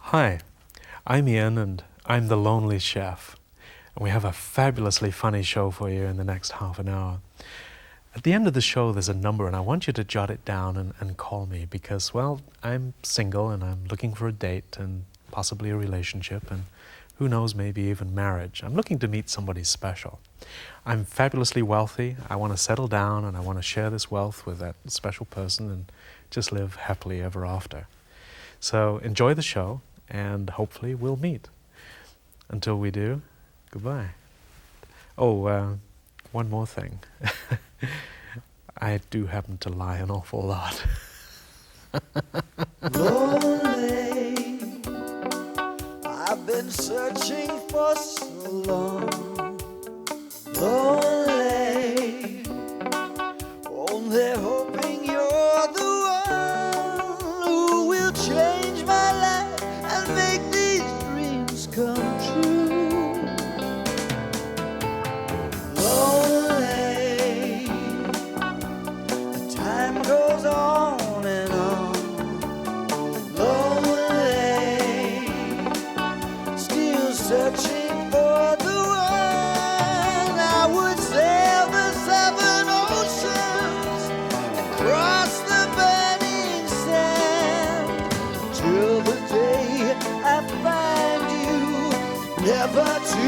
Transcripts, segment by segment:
Hi, I'm Ian and I'm the Lonely Chef. And we have a fabulously funny show for you in the next half an hour. At the end of the show there's a number and I want you to jot it down and call me because, well, I'm single and I'm looking for a date and possibly a relationship and who knows, maybe even marriage. I'm looking to meet somebody special. I'm fabulously wealthy. I want to settle down and I want to share this wealth with that special person and just live happily ever after. So enjoy the show and hopefully we'll meet. Until we do, goodbye. Oh, one more thing. I do happen to lie an awful lot. Lonely, I've been searching for so long. Lonely, only hoping you're the one who will change my life and make these dreams come true. Lonely, the time goes on and on. Lonely, still searching for the one. I would sail the 7 oceans and cross the burning sand till the day I find you, never to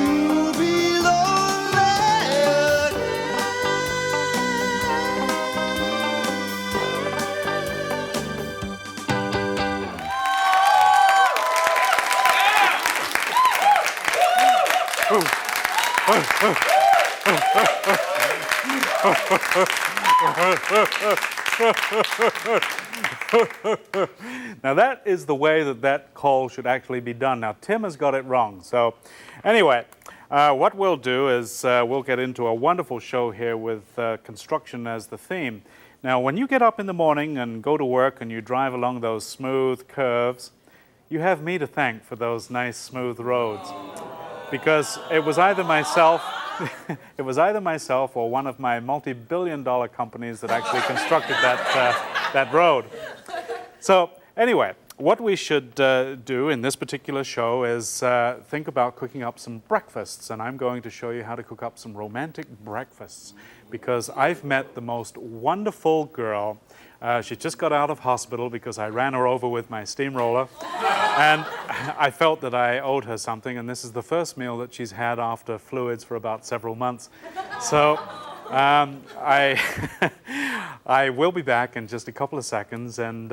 be lonely again. Now that is the way that call should actually be done. Now Tim has got it wrong. So anyway, what we'll do is we'll get into a wonderful show here with construction as the theme. Now when you get up in the morning and go to work and you drive along those smooth curves, you have me to thank for those nice smooth roads. Because it was either myself or one of my multi-billion-dollar companies that actually constructed that road. So anyway, what we should do in this particular show is think about cooking up some breakfasts, and I'm going to show you how to cook up some romantic breakfasts because I've met the most wonderful girl. She just got out of hospital because I ran her over with my steamroller, and I felt that I owed her something, and this is the first meal that she's had after fluids for about several months. So I will be back in just a couple of seconds, and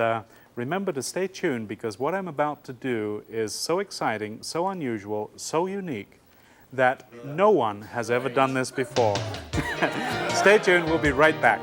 remember to stay tuned because what I'm about to do is so exciting, so unusual, so unique that no one has ever done this before. Stay tuned, we'll be right back.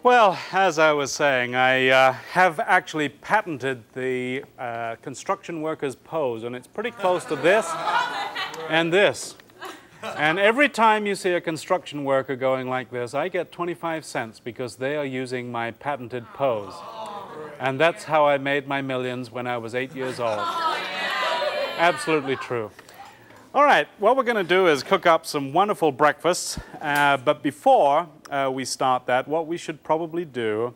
Well, as I was saying, I have actually patented the construction worker's pose, and it's pretty close to this and this. And every time you see a construction worker going like this, I get 25 cents because they are using my patented pose. And that's how I made my millions when I was 8 years old. Absolutely true. All right, what we're going to do is cook up some wonderful breakfasts, but before we start that, what we should probably do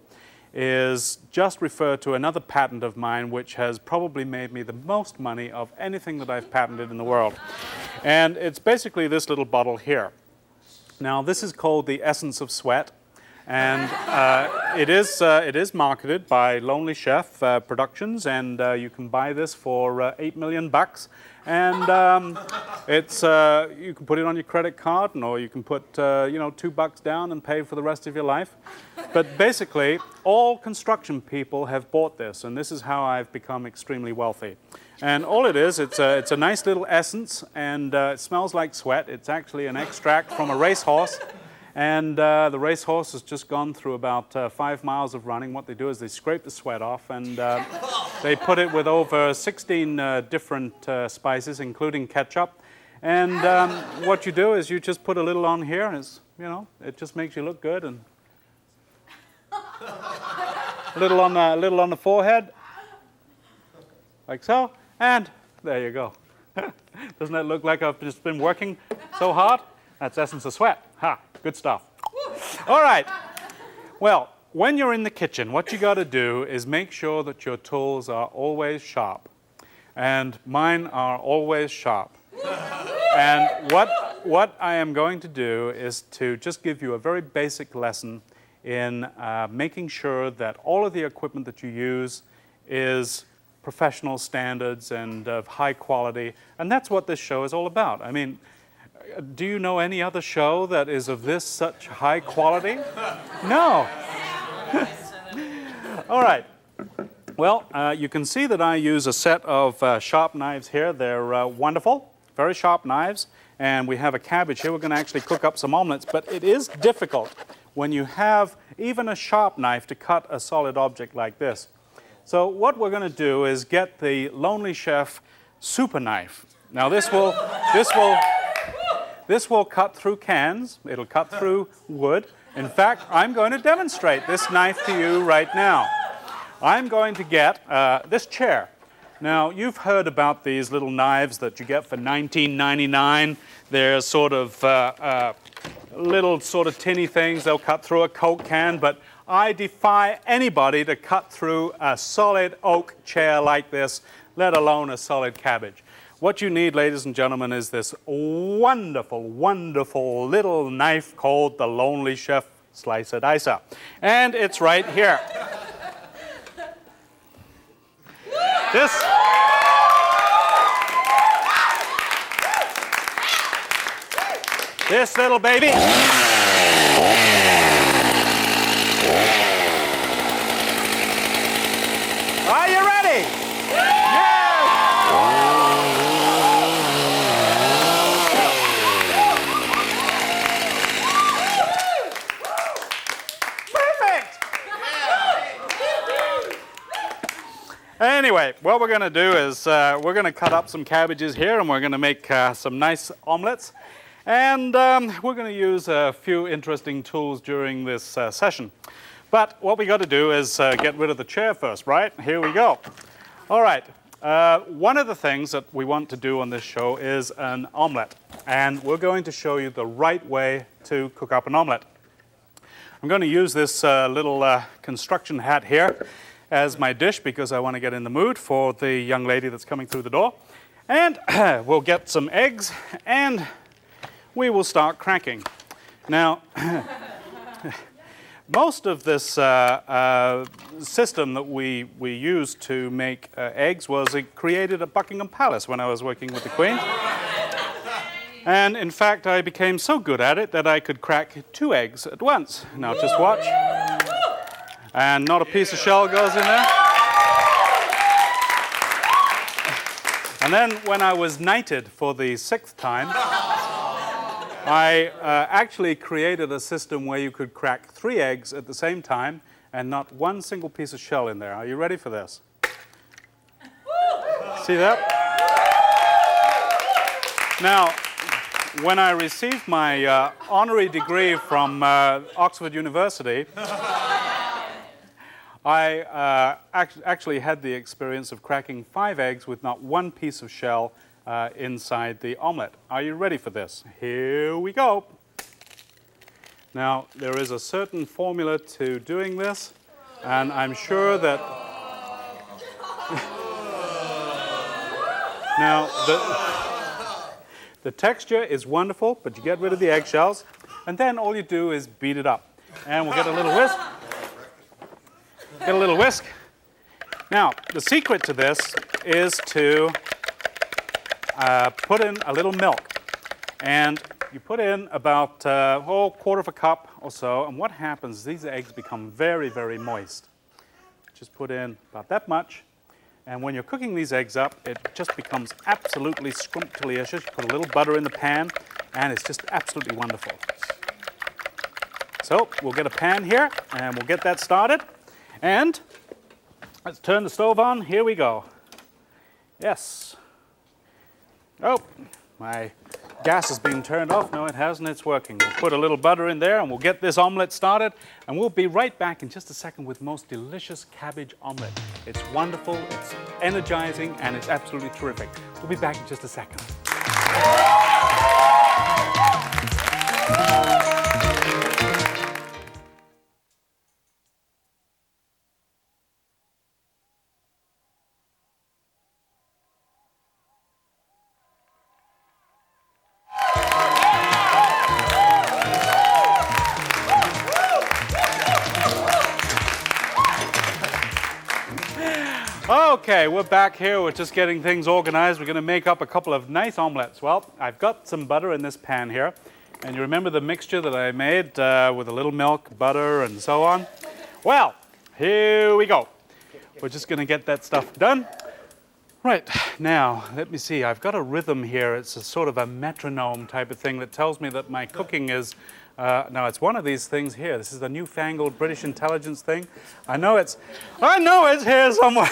is just refer to another patent of mine which has probably made me the most money of anything that I've patented in the world. And it's basically this little bottle here. Now this is called the Essence of Sweat, and it is marketed by Lonely Chef Productions, and you can buy this for $8 million. And it's you can put it on your credit card, or you can put $2 down and pay for the rest of your life. But basically, all construction people have bought this, and this is how I've become extremely wealthy. And all it is, it's a nice little essence, and it smells like sweat. It's actually an extract from a racehorse, And the racehorse has just gone through about 5 miles of running. What they do is they scrape the sweat off, and they put it with over 16 different spices, including ketchup. And what you do is you just put a little on here, and it's, you know, it just makes you look good. And a little on the forehead, like so, and there you go. Doesn't that look like I've just been working so hard? That's essence of sweat. Ha, good stuff. All right. Well, when you're in the kitchen, what you got to do is make sure that your tools are always sharp. And mine are always sharp. And what I am going to do is to just give you a very basic lesson in making sure that all of the equipment that you use is professional standards and of high quality. And that's what this show is all about. I mean, do you know any other show that is of this such high quality? No. All right. Well, you can see that I use a set of sharp knives here. They're wonderful, very sharp knives. And we have a cabbage here. We're going to actually cook up some omelets. But it is difficult when you have even a sharp knife to cut a solid object like this. So what we're going to do is get the Lonely Chef super knife. Now this will cut through cans. It'll cut through wood. In fact, I'm going to demonstrate this knife to you right now. I'm going to get this chair. Now, you've heard about these little knives that you get for $19.99. They're sort of little sort of tinny things. They'll cut through a Coke can, but I defy anybody to cut through a solid oak chair like this, let alone a solid cabbage. What you need, ladies and gentlemen, is this wonderful, wonderful little knife called the Lonely Chef Slicer Dicer. And it's right here. This little baby. Are you ready? Yes! Perfect! Anyway, what we're going to do is we're going to cut up some cabbages here, and we're going to make some nice omelets. And we're going to use a few interesting tools during this session. But what we got to do is get rid of the chair first, right? Here we go. All right. One of the things that we want to do on this show is an omelet. And we're going to show you the right way to cook up an omelet. I'm going to use this little construction hat here as my dish because I want to get in the mood for the young lady that's coming through the door. And we'll get some eggs and we will start cracking. Now, most of this system that we used to make eggs was created at Buckingham Palace when I was working with the Queen. And in fact, I became so good at it that I could crack 2 eggs at once. Now just watch. And not a piece of shell goes in there. And then when I was knighted for the 6th time, I actually created a system where you could crack 3 eggs at the same time and not one single piece of shell in there. Are you ready for this? See that? Now, when I received my honorary degree from Oxford University, I actually had the experience of cracking 5 eggs with not one piece of shell inside the omelet. Are you ready for this? Here we go. Now, there is a certain formula to doing this, and I'm sure that... Now, the texture is wonderful, but you get rid of the eggshells, and then all you do is beat it up. And we'll get a little whisk. Get a little whisk. Now, the secret to this is to put in a little milk, and you put in about a quarter of a cup or so, and what happens is these eggs become very, very moist. Just put in about that much, and when you're cooking these eggs up, it just becomes absolutely scrumptious. You put a little butter in the pan, and it's just absolutely wonderful. So we'll get a pan here and we'll get that started. And let's turn the stove on. Here we go. Yes. Oh, my gas has been turned off. No, it hasn't. It's working. We'll put a little butter in there and we'll get this omelet started. And we'll be right back in just a second with most delicious cabbage omelet. It's wonderful, it's energizing, and it's absolutely terrific. We'll be back in just a second. Okay, we're back here. We're just getting things organized. We're going to make up a couple of nice omelets. Well, I've got some butter in this pan here. And you remember the mixture that I made with a little milk, butter, and so on? Well, here we go. We're just going to get that stuff done. Right, now, let me see. I've got a rhythm here. It's a sort of a metronome type of thing that tells me that my cooking is... now, it's one of these things here. This is the newfangled British intelligence thing. I know it's here somewhere.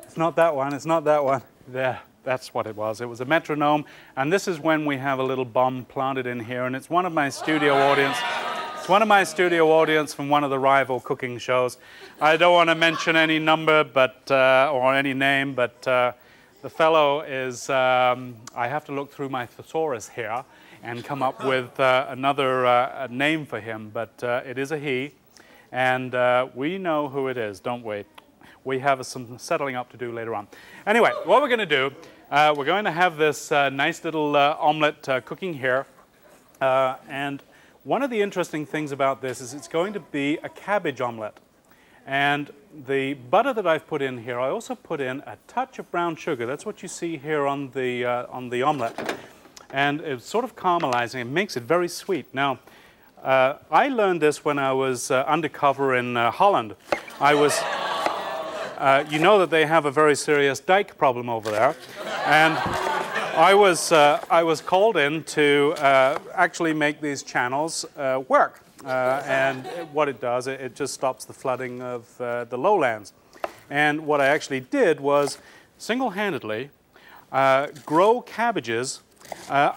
It's not that one. It's not that one. There, that's what it was. It was a metronome. And this is when we have a little bomb planted in here. And it's one of my studio audience. It's one of my studio audience from one of the rival cooking shows. I don't want to mention any number, but or any name, but the fellow is, I have to look through my thesaurus here and come up with another name for him, but it is a he, and we know who it is, don't we? We have some settling up to do later on. Anyway, what we're going to do, we're going to have this nice little omelet cooking here, and one of the interesting things about this is it's going to be a cabbage omelet. And the butter that I've put in here, I also put in a touch of brown sugar. That's what you see here on the omelet. And it's sort of caramelizing. It makes it very sweet. Now, I learned this when I was undercover in Holland. I was, you know that they have a very serious dike problem over there. And I was called in to actually make these channels work. And what it does, it just stops the flooding of the lowlands. And what I actually did was single-handedly grow cabbages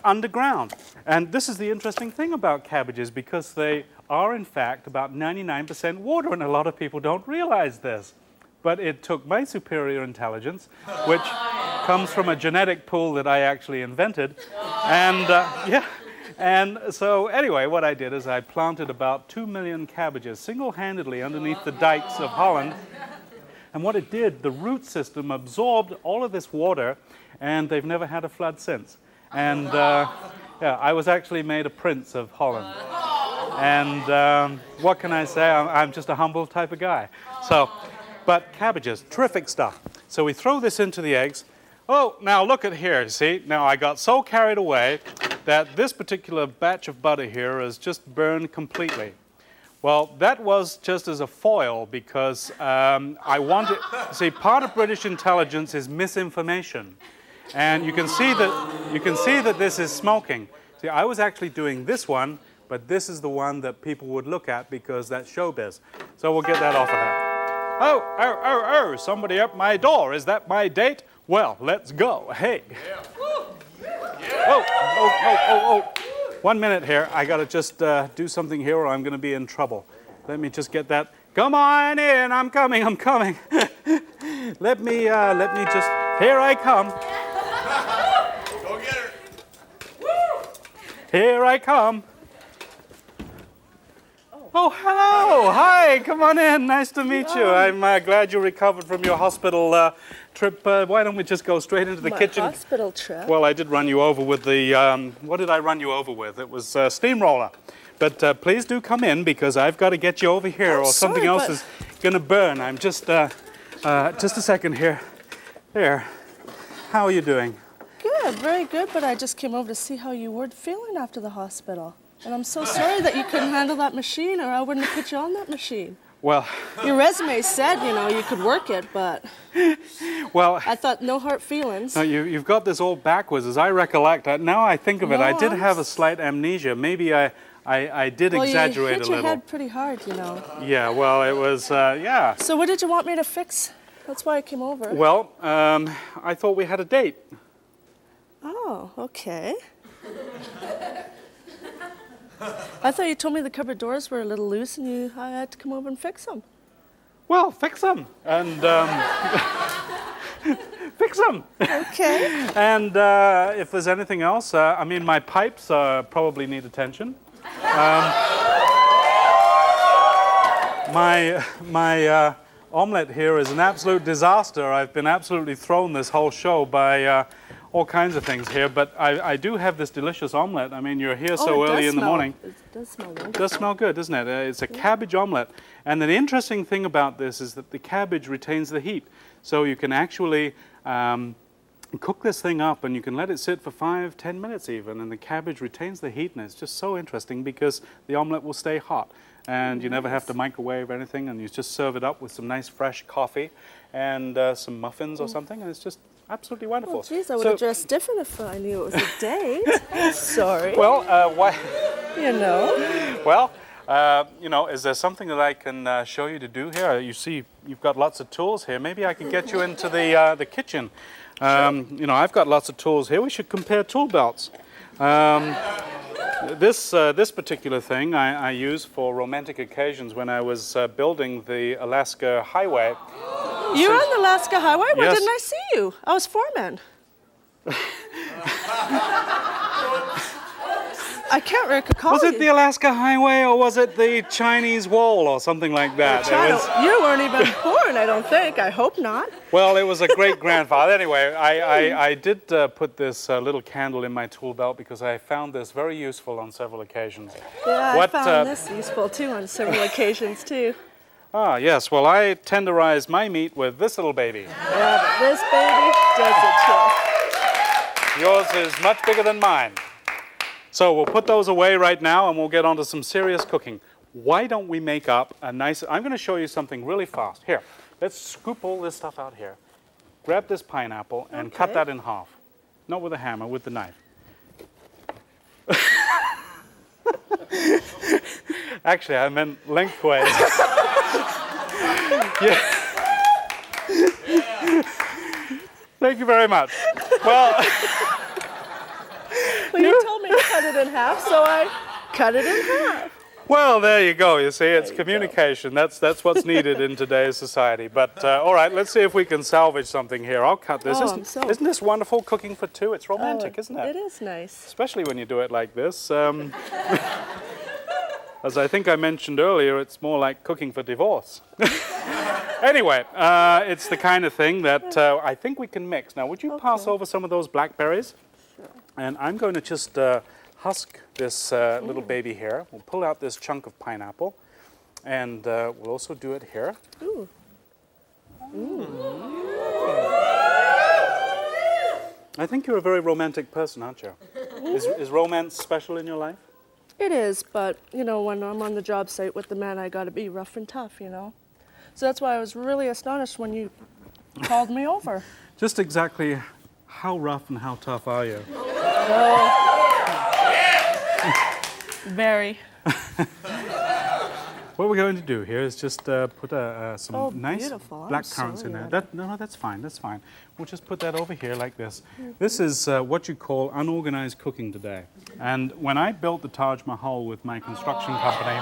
underground. And this is the interesting thing about cabbages, because they are in fact about 99% water, and a lot of people don't realize this. But it took my superior intelligence, which comes from a genetic pool that I actually invented, and yeah. And so anyway, what I did is I planted about 2 million cabbages single-handedly underneath the dikes of Holland. And what it did, the root system absorbed all of this water, and they've never had a flood since. And yeah, I was actually made a prince of Holland. And what can I say? I'm just a humble type of guy. So, but cabbages, terrific stuff. So we throw this into the eggs. Oh, now look at here, you see? Now I got so carried away that this particular batch of butter here is just burned completely. Well, that was just as a foil, because I wanted, see, part of British intelligence is misinformation. And you can see that this is smoking. See, I was actually doing this one, but this is the one that people would look at because that's showbiz. So we'll get that off of there. Oh, somebody at my door. Is that my date? Well, let's go. Hey. Yeah. Oh. 1 minute here. I got to just do something here or I'm going to be in trouble. Let me just get that. Come on in. I'm coming. Let me just, here I come. Go get her. Here I come. Oh, hello. Hi. Come on in. Nice to meet you. I'm glad you recovered from your hospital trip. Why don't we just go straight into the kitchen? Hospital trip? Well, I did run you over with the, what did I run you over with? It was steamroller. But please do come in, because I've got to get you over here, or something else is going to burn. I'm just a second here. There. How are you doing? Good, very good, but I just came over to see how you were feeling after the hospital. And I'm so sorry that you couldn't handle that machine, or I wouldn't have put you on that machine. Well... Your resume said, you know, you could work it, but... Well... I thought no hard feelings. No, you've got this all backwards, as I recollect. Now I think of it, I did have a slight amnesia. Maybe I I did Well, exaggerate you hit a your little. head pretty hard, you know. Yeah, well, it was, yeah. So what did you want me to fix? That's why I came over. Well, I thought we had a date. Oh, okay. I thought you told me the cupboard doors were a little loose and I had to come over and fix them. Well, fix them. And, fix them. Okay. And if there's anything else, I mean, my pipes probably need attention. My omelet here is an absolute disaster. I've been absolutely thrown this whole show by all kinds of things here, but I do have this delicious omelet. I mean, you're here so early in the morning. It does smell It wonderful. does smell good, doesn't it? It's a cabbage omelet. And the interesting thing about this is that the cabbage retains the heat. So you can actually cook this thing up and you can let it sit for 5-10 minutes even, and the cabbage retains the heat, and it's just so interesting because the omelet will stay hot. And you never have to microwave anything, and you just serve it up with some nice fresh coffee and some muffins or something, and it's just absolutely wonderful. Oh, geez, I would have dressed different if I knew it was a date. Sorry. Well, why? You know. Well, you know, is there something that I can show you to do here? You see, you've got lots of tools here. Maybe I can get you into the kitchen. You know, I've got lots of tools here. We should compare tool belts. This particular thing I use for romantic occasions when I was building the Alaska Highway. You're on the Alaska Highway? Why Yes. didn't I see you? I was foreman. I can't recall Was it you. the Alaska Highway or was it the Chinese Wall or something like that? You weren't even born, I don't think. I hope not. Well, it was a great-grandfather. Anyway, I did put this little candle in my tool belt because I found this very useful on several occasions. Yeah, What, I found this useful too on several occasions too. Ah, yes. Well, I tenderize my meat with this little baby. Yeah, but this baby does it too. Yours is much bigger than mine. So we'll put those away right now and we'll get on to some serious cooking. Why don't we make up a nice... I'm going to show you something really fast. Here, let's scoop all this stuff out here. Grab this pineapple and cut Okay. that in half. Not with a hammer, with the knife. Actually, I meant lengthways. Yeah. Thank you very much. Well... Well, you told me to cut it in half, so I cut it in half. Well, there you go. You see, it's communication. That's what's needed in today's society. But all right, let's see if we can salvage something here. I'll cut this. Oh, Isn't this wonderful cooking for two? It's romantic, isn't it? It is nice. Especially when you do it like this. As I think I mentioned earlier, it's more like cooking for divorce. Anyway, it's the kind of thing that I think we can mix. Now, would you pass over some of those blackberries? And I'm going to just husk this little baby here. We'll pull out this chunk of pineapple, and we'll also do it here. Ooh. I think you're a very romantic person, aren't you? Is romance special in your life? It is, but, you know, when I'm on the job site with the men, I got to be rough and tough, you know. So that's why I was really astonished when you called me over. Just exactly how rough and how tough are you? Very. What we're going to do here is just put some nice beautiful. I'm black currants in sorry, there. No, that's fine. That's fine. We'll just put that over here like this. This is what you call unorganized cooking today. And when I built the Taj Mahal with my construction company,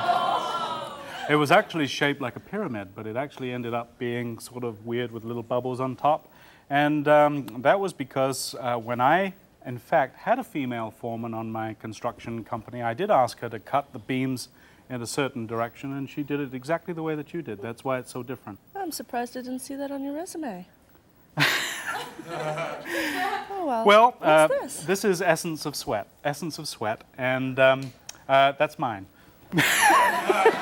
it was actually shaped like a pyramid, but it actually ended up being sort of weird with little bubbles on top. And that was because when I, in fact, had a female foreman on my construction company, I did ask her to cut the beams in a certain direction, and she did it exactly the way that you did. That's why it's so different. I'm surprised I didn't see that on your resume. Oh, Well, what's this? this is Essence of Sweat. Essence of Sweat, and that's mine.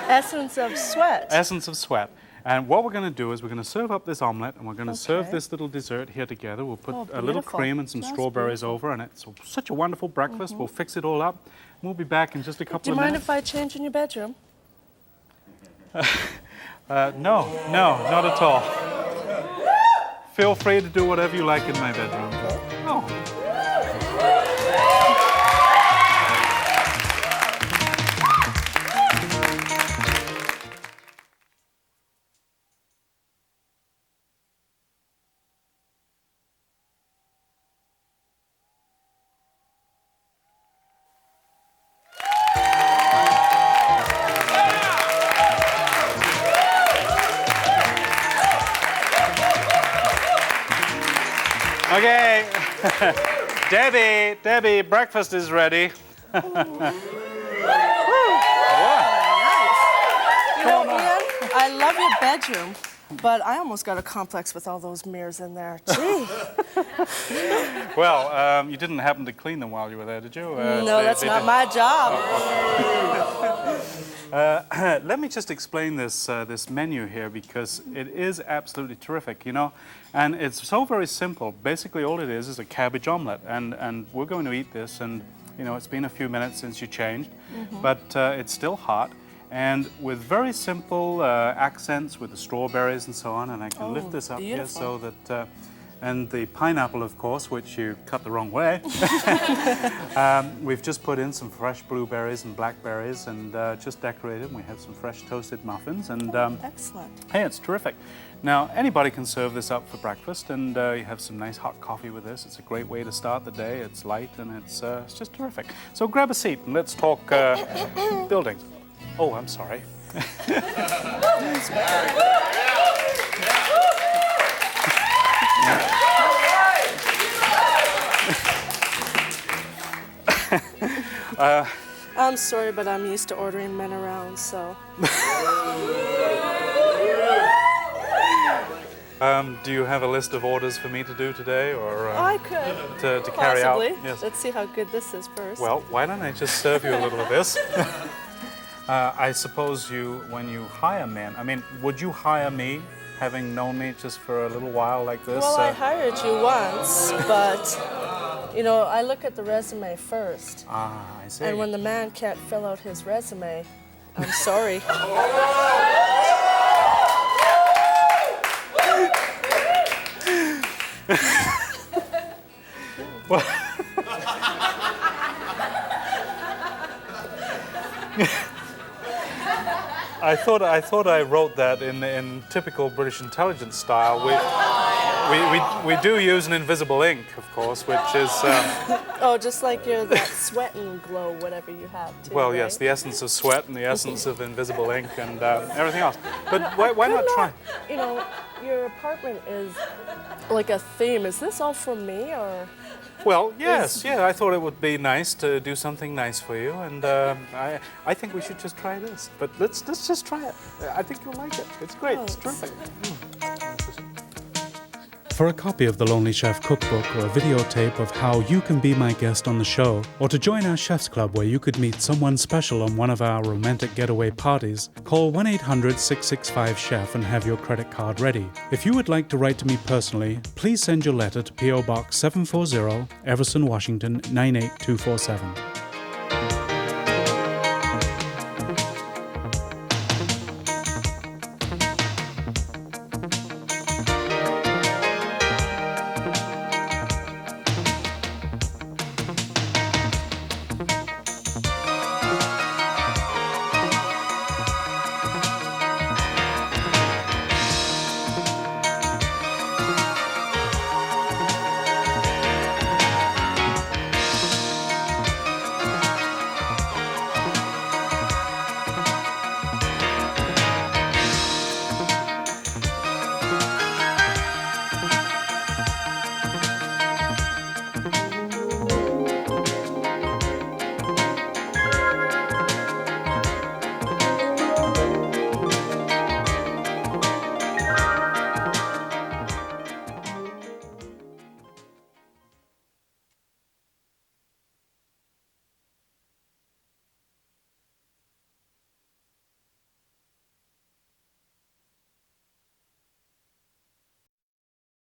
Essence of sweat. Essence of Sweat. And what we're going to do is we're going to serve up this omelet, and we're going to serve this little dessert here together. We'll put a little beautiful. cream and some Smells strawberries beautiful. over, and it's such a wonderful breakfast. We'll fix it all up. We'll be back in just a Do couple you of mind minutes. if I change in your bedroom? No, not at all. Feel free to do whatever you like in my bedroom. Oh. Okay. Debbie, breakfast is ready. You know, Ian, I love your bedroom, but I almost got a complex with all those mirrors in there. Gee. Well, you didn't happen to clean them while you were there, did you? No, that's not my job. Let me just explain this this menu here because it is absolutely terrific, you know, and it's so very simple. Basically, all it is a cabbage omelette, and we're going to eat this, and you know, it's been a few minutes since you changed, but it's still hot, and with very simple accents with the strawberries and so on. And I can lift this up here so that. And the pineapple, of course, which you cut the wrong way. We've just put in some fresh blueberries and blackberries and just decorated. We have some fresh toasted muffins. And Excellent. hey, it's terrific. Now, anybody can serve this up for breakfast, and you have some nice hot coffee with this. It's a great way to start the day. It's light, and it's just terrific. So grab a seat, and let's talk buildings. Oh, I'm sorry. I'm sorry, but I'm used to ordering men around, so. Do you have a list of orders for me to do today, or I could. to carry out? Possibly. Yes. Let's see how good this is first. Well, why don't I just serve you a little of this? I suppose when you hire men, I mean, would you hire me, having known me just for a little while like this? Well, I hired you once, but, you know, I look at the resume first. Ah, I see. And when the man can't fill out his resume, I'm sorry. Well, I thought I wrote that in typical British intelligence style. We do use an invisible ink, of course, which is Oh, just like that sweat and glow, whatever you have, too. well, right? yes, the essence of sweat and the essence of invisible ink and everything else. But why not try? You know, your apartment is like a theme. Is this all for me, or? Well, yes, yeah. I thought it would be nice to do something nice for you, and I think we should just try this. But let's just try it. I think you'll like it. It's great. It's terrific. For a copy of the Lonely Chef cookbook or a videotape of how you can be my guest on the show, or to join our Chef's Club where you could meet someone special on one of our romantic getaway parties, call 1-800-665-CHEF and have your credit card ready. If you would like to write to me personally, please send your letter to P.O. Box 740, Everson, Washington 98247.